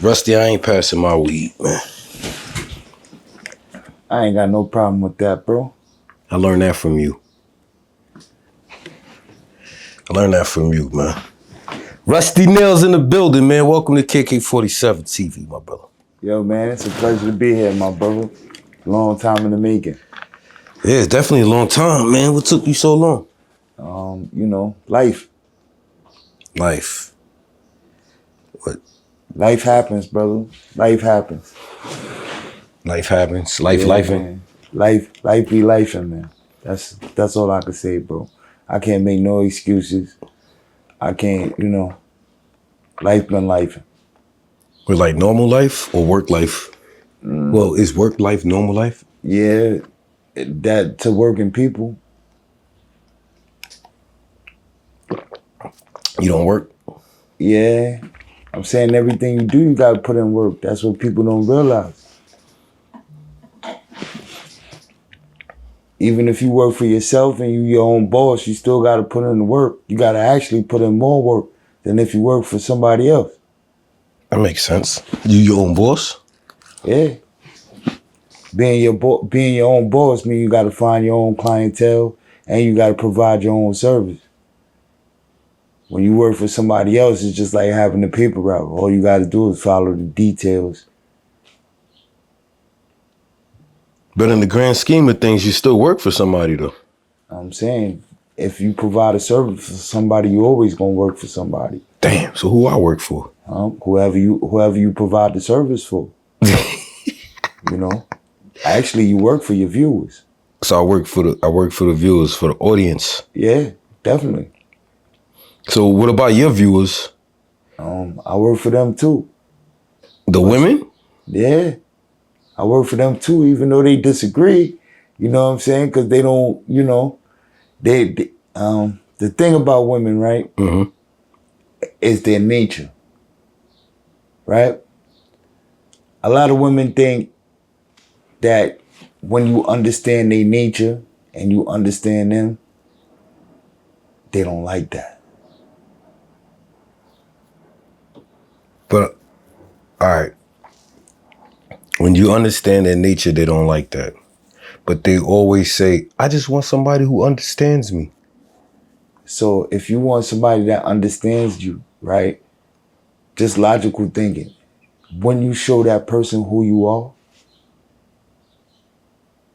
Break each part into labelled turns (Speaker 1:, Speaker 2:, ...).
Speaker 1: Rusty, I ain't passing my weed, man.
Speaker 2: I ain't got no problem with that, bro.
Speaker 1: I learned that from you. Man. Rusty Nailz in the building, man. Welcome to KK47 TV, my brother.
Speaker 2: Yo, man, it's a pleasure to be here, my brother. Long time in the making.
Speaker 1: Yeah, it's definitely a long time, man. What took you so long?
Speaker 2: Life.
Speaker 1: Life. What?
Speaker 2: Life happens, brother. Life happens.
Speaker 1: Life happens. Lifing.
Speaker 2: Life be lifing, man. That's all I can say, bro. I can't make no excuses. I can't, life been lifing.
Speaker 1: With like normal life or work life? Well, is work life normal life?
Speaker 2: Yeah, that to working people.
Speaker 1: You don't work?
Speaker 2: Yeah. I'm saying everything you do, you gotta put in work. That's what people don't realize. Even if you work for yourself and you your own boss, you still gotta put in the work. You gotta actually put in more work than if you work for somebody else.
Speaker 1: That makes sense. You your own boss?
Speaker 2: Yeah. Being your own boss means you gotta find your own clientele and you gotta provide your own service. When you work for somebody else, it's just like having the paper route. All you gotta do is follow the details.
Speaker 1: But in the grand scheme of things, you still work for somebody, though.
Speaker 2: I'm saying, if you provide a service for somebody, you always gonna work for somebody.
Speaker 1: Damn, so who I work for?
Speaker 2: Whoever you provide the service for. Actually, you work for your viewers.
Speaker 1: So I work for the viewers, for the audience.
Speaker 2: Yeah, definitely.
Speaker 1: So what about your viewers?
Speaker 2: I work for them too.
Speaker 1: The women?
Speaker 2: Yeah. I work for them too, even though they disagree. You know what I'm saying? Because they don't, the thing about women, right, is their nature, right? A lot of women think that when you understand their nature and you understand them, they don't like that.
Speaker 1: But, all right. When you understand their nature, they don't like that. But they always say, I just want somebody who understands me.
Speaker 2: So if you want somebody that understands you, right, just logical thinking, when you show that person who you are.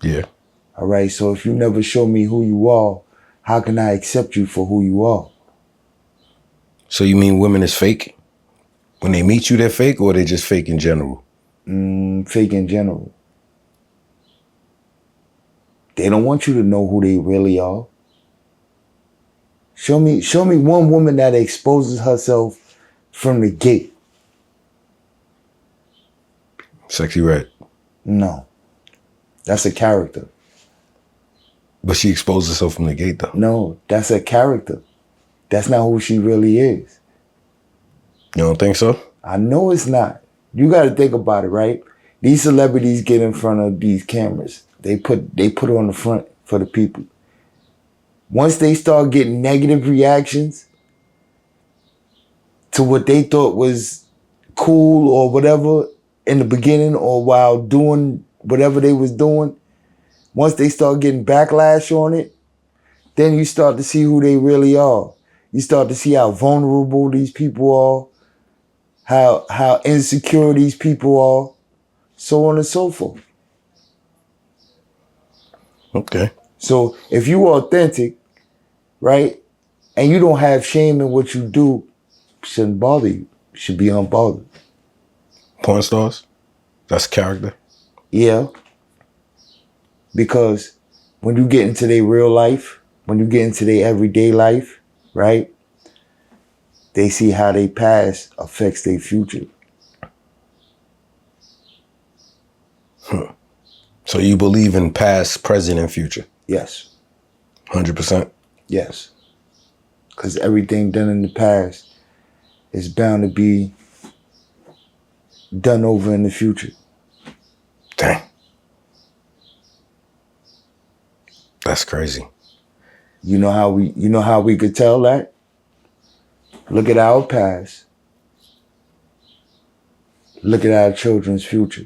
Speaker 1: Yeah.
Speaker 2: All right, so if you never show me who you are, how can I accept you for who you are?
Speaker 1: So you mean women is fake? When they meet you, they're fake, or they just fake in general?
Speaker 2: Fake in general. They don't want you to know who they really are. Show me one woman that exposes herself from the gate.
Speaker 1: Sexy Red.
Speaker 2: No. That's a character.
Speaker 1: But she exposed herself from the gate, though.
Speaker 2: No, that's a character. That's not who she really is.
Speaker 1: You don't think so?
Speaker 2: I know it's not. You got to think about it, right? These celebrities get in front of these cameras. They put it on the front for the people. Once they start getting negative reactions to what they thought was cool or whatever in the beginning or while doing whatever they was doing, once they start getting backlash on it, then you start to see who they really are. You start to see how vulnerable these people are, how insecure these people are, so on and so forth.
Speaker 1: Okay.
Speaker 2: So if you are authentic, right, and you don't have shame in what you do, shouldn't bother you. Should be unbothered.
Speaker 1: Porn stars? That's character?
Speaker 2: Yeah. Because when you get into their real life, when you get into their everyday life, right, they see how their past affects their future.
Speaker 1: So you believe in past, present, and future?
Speaker 2: Yes.
Speaker 1: 100%?
Speaker 2: Yes. Because everything done in the past is bound to be done over in the future.
Speaker 1: Dang. That's crazy.
Speaker 2: You know how we could tell that? Look at our past. look at our children's future.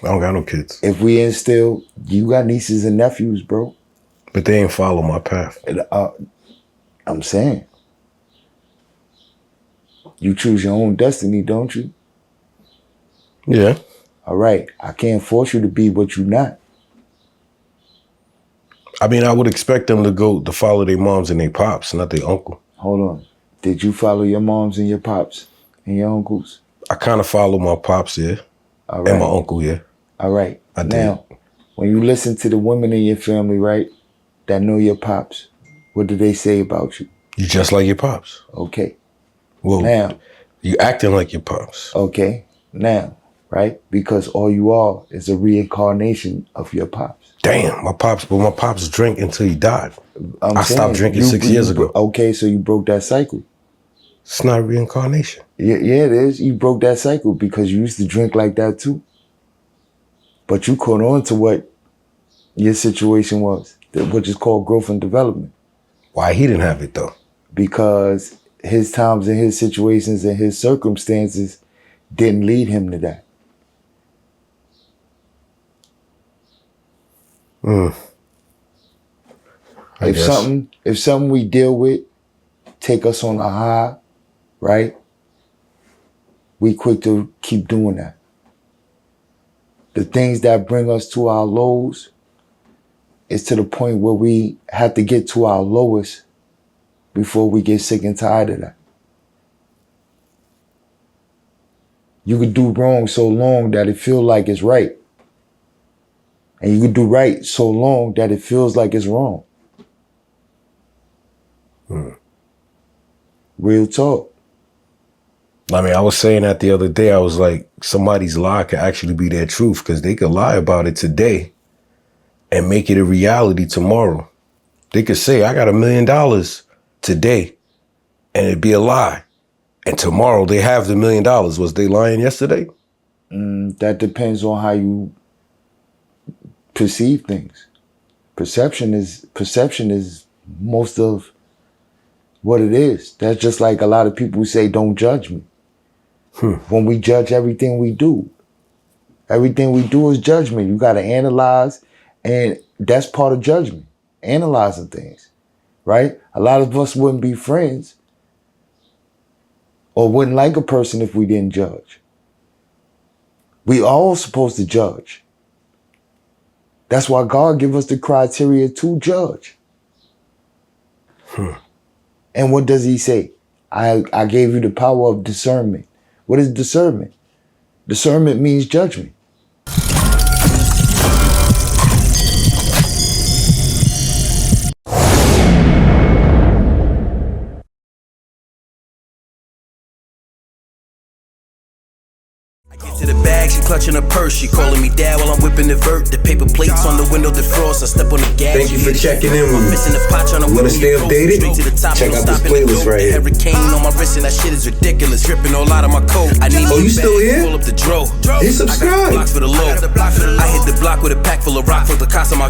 Speaker 1: I don't got no kids.
Speaker 2: If we instill, you got nieces and nephews, bro.
Speaker 1: But they ain't follow my path.
Speaker 2: I'm saying. You choose your own destiny, don't you?
Speaker 1: Yeah.
Speaker 2: All right. I can't force you to be what you're not.
Speaker 1: I mean, I would expect them to follow their moms and their pops, not their uncle.
Speaker 2: Hold on. Did you follow your moms and your pops and your uncles?
Speaker 1: I kind of follow my pops, yeah.
Speaker 2: All right.
Speaker 1: And my uncle, yeah.
Speaker 2: All right.
Speaker 1: I did.
Speaker 2: Now, when you listen to the women in your family, right, that know your pops, what do they say about you?
Speaker 1: You just like your pops.
Speaker 2: Okay.
Speaker 1: Well,
Speaker 2: now,
Speaker 1: you acting like your pops.
Speaker 2: Okay. Now, right? Because all you are is a reincarnation of your pops.
Speaker 1: Damn, my pops drank until he died. I stopped drinking 6 years ago.
Speaker 2: Okay, so you broke that cycle.
Speaker 1: It's not reincarnation.
Speaker 2: Yeah, it is. You broke that cycle because you used to drink like that too. But you caught on to what your situation was, which is called growth and development.
Speaker 1: Why he didn't have it though?
Speaker 2: Because his times and his situations and his circumstances didn't lead him to that. If something we deal with take us on a high, right? We quick to keep doing that. The things that bring us to our lows is to the point where we have to get to our lowest before we get sick and tired of that. You could do wrong so long that it feels like it's right. And you could do right so long that it feels like it's wrong. Real talk.
Speaker 1: I mean, I was saying that the other day. I was like, somebody's lie could actually be their truth because they could lie about it today and make it a reality tomorrow. They could say, I got $1 million today, and it'd be a lie. And tomorrow they have the $1 million. Was they lying yesterday?
Speaker 2: That depends on how you perceive things. Perception is most of what it is. That's just like a lot of people who say, don't judge me. When we judge everything we do is judgment. You got to analyze, and that's part of judgment, analyzing things, right? A lot of us wouldn't be friends or wouldn't like a person if we didn't judge. We all supposed to judge. That's why God give us the criteria to judge. And what does he say? I gave you the power of discernment. What is discernment? Discernment means judgment.
Speaker 3: To the bag, she clutching her purse. She calling me dad while I'm whipping the vert. The paper plates on the window defrost. I step on the gas.
Speaker 1: Thank you for checking in with me.
Speaker 3: Missing the potch on the
Speaker 1: Want to stay updated? Check out this playlist right here.
Speaker 3: Hurricane on my wrist and that shit is ridiculous. Dripping all out of my coat. I need
Speaker 1: you still here?
Speaker 3: Pull up the dro.
Speaker 1: Hit subscribe.
Speaker 3: I got blocks for the low. I hit the block with a pack full of rock for the cost of my